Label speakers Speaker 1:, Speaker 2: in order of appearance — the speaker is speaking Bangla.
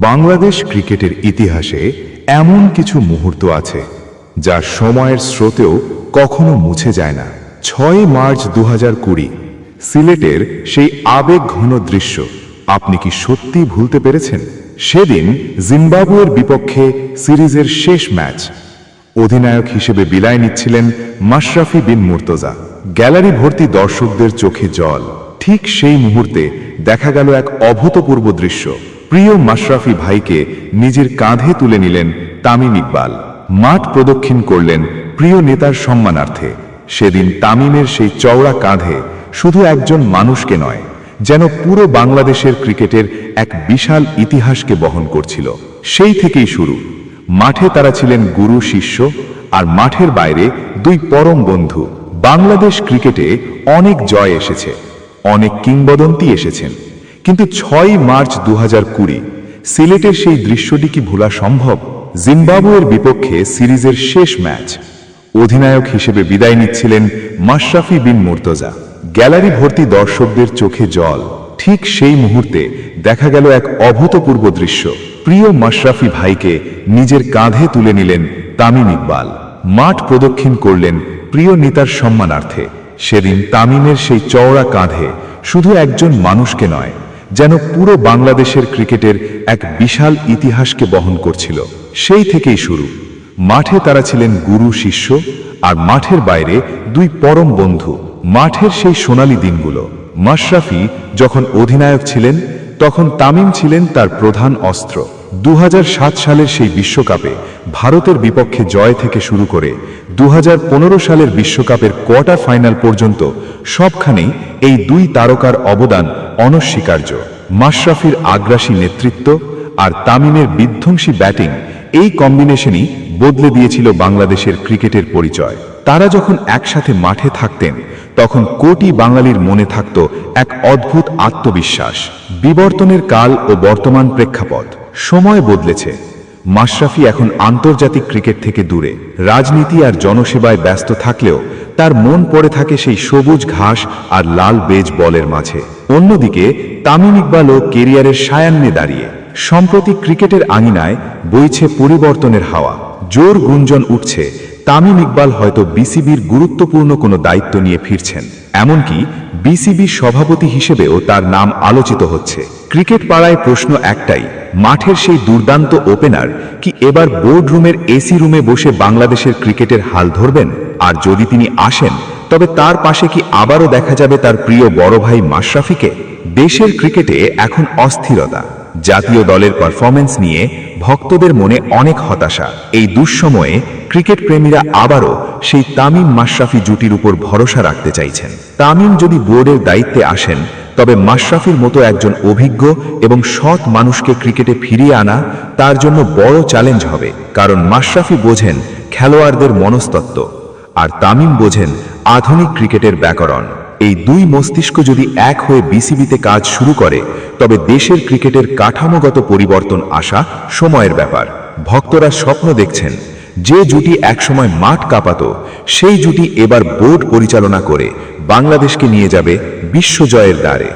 Speaker 1: বাংলাদেশ ক্রিকেটের ইতিহাসে এমন কিছু মুহূর্ত আছে যা সময়ের স্রোতেও কখনো মুছে যায় না। 6 মার্চ 2020 সিলেটের সেই আবেগঘন দৃশ্য আপনি কি সত্যি ভুলতে পেরেছেন? সেদিন জিম্বাবুয়ের বিপক্ষে সিরিজের শেষ ম্যাচ। অধিনায়ক হিসেবে বিদায় নিচ্ছিলেন মাশরাফি বিন মুর্তজা। গ্যালারি ভর্তি দর্শকদের চোখে জল। ঠিক সেই মুহূর্তে দেখা গেল এক অভূতপূর্ব দৃশ্য। প্রিয় মাশরাফি ভাইকে নিজের কাঁধে তুলে নিলেন তামিম ইকবাল। মাঠ প্রদক্ষিণ করলেন প্রিয় নেতার সম্মানার্থে। সেদিন তামিমের সেই চওড়া কাঁধে শুধু একজন মানুষকে নয়, যেন পুরো বাংলাদেশের ক্রিকেটের এক বিশাল ইতিহাসকে বহন করছিল। সেই থেকেই শুরু। মাঠে তারা ছিলেন গুরু শিষ্য, আর মাঠের বাইরে দুই পরম বন্ধু। বাংলাদেশ ক্রিকেটে অনেক জয় এসেছে, অনেক কিংবদন্তি এসেছেন, কিন্তু 6 মার্চ 2020 সিলেটের সেই দৃশ্যটি কি ভোলা সম্ভব? জিম্বাবুয়ের বিপক্ষে সিরিজের শেষ ম্যাচ। অধিনায়ক হিসেবে বিদায় নিচ্ছিলেন মাশরাফি বিন মুর্তজা। গ্যালারি ভর্তি দর্শকদের চোখে জল। ঠিক সেই মুহূর্তে দেখা গেল এক অভূতপূর্ব দৃশ্য। প্রিয় মাশরাফি ভাইকে নিজের কাঁধে তুলে নিলেন তামিম ইকবাল। মাঠ প্রদক্ষিণ করলেন প্রিয় নেতার সম্মানার্থে। সেদিন তামিমের সেই চওড়া কাঁধে শুধু একজন মানুষকে নয়, যেন পুরো বাংলাদেশের ক্রিকেটের এক বিশাল ইতিহাসকে বহন করছিল। সেই থেকেই শুরু। মাঠে তারা ছিলেন গুরু শিষ্য, আর মাঠের বাইরে দুই পরম বন্ধু। মাঠের সেই সোনালী দিনগুলো। মাশরাফি যখন অধিনায়ক ছিলেন, তখন তামিম ছিলেন তার প্রধান অস্ত্র। 2007 সালের সেই বিশ্বকাপে ভারতের বিপক্ষে জয় থেকে শুরু করে 2015 সালের বিশ্বকাপের কোয়ার্টার ফাইনাল পর্যন্ত সবখানেই এই দুই তারকার অবদান অনস্বীকার্য। মাশরাফির আগ্রাসী নেতৃত্ব আর তামিমের বিধ্বংসী ব্যাটিং, এই কম্বিনেশনই বদলে দিয়েছিল বাংলাদেশের ক্রিকেটের পরিচয়। তারা যখন একসাথে মাঠে থাকতেন, তখন কোটি বাঙালির মনে থাকত এক অদ্ভুত আত্মবিশ্বাস। বিবর্তনের কাল ও বর্তমান প্রেক্ষাপট। সময় বদলেছে। মাশরাফি এখন আন্তর্জাতিক ক্রিকেট থেকে দূরে, রাজনীতি আর জনসেবায় ব্যস্ত থাকলেও তার মন পড়ে থাকে সেই সবুজ ঘাস আর লাল বেজ বলের মাঝে। অন্যদিকে তামিম ইকবালও কেরিয়ারের সায়ান্নে দাঁড়িয়ে। সম্প্রতি ক্রিকেটের আঙিনায় বইছে পরিবর্তনের হাওয়া। জোর গুঞ্জন উঠছে তামিম ইকবাল হয়তো বিসিবির গুরুত্বপূর্ণ কোনো দায়িত্ব নিয়ে ফিরছেন। এমনকি বিসিবি সভাপতি হিসেবেও তার নাম আলোচিত হচ্ছে। ক্রিকেট পাড়ায় প্রশ্ন একটাই, মাঠের সেই দুর্দান্ত ওপেনার কি এবার বোর্ডরুমের এসি রুমে বসে বাংলাদেশের ক্রিকেটের হাল ধরবেন? আর যদি তিনি আসেন, তবে তার পাশে কি আবারও দেখা যাবে তার প্রিয় বড় ভাই মাশরাফিকে? দেশের ক্রিকেটে এখন অস্থিরতা। জাতীয় দলের পারফরম্যান্স নিয়ে ভক্তদের মনে অনেক হতাশা। এই দুঃসময়ে ক্রিকেট প্রেমীরা আবারও সেই তামিম মাশরাফি জুটির উপর ভরসা রাখতে চাইছেন। তামিম যদি বোর্ডের দায়িত্বে আসেন, তবে মাশরাফির মতো একজন অভিজ্ঞ এবং সৎ মানুষকে ক্রিকেটে ফিরিয়ে আনা তার জন্য বড় চ্যালেঞ্জ হবে। কারণ মাশরাফি বোঝেন খেলোয়াড়দের মনস্তত্ত্ব, আর তামিম বোঝেন আধুনিক ক্রিকেটের ব্যাকরণ। এই দুই মস্তিষ্ক যদি এক হয়ে বিসিবিতে কাজ শুরু করে, তবে দেশের ক্রিকেটের কাঠামোগত পরিবর্তন আসা সময়ের ব্যাপার। ভক্তরা স্বপ্ন দেখছেন, যে জুটি একসময় মাঠ কাঁপাতো, সেই জুটি এবার বোর্ড পরিচালনা করে বাংলাদেশকে নিয়ে যাবে বিশ্বজয়ের দ্বারে।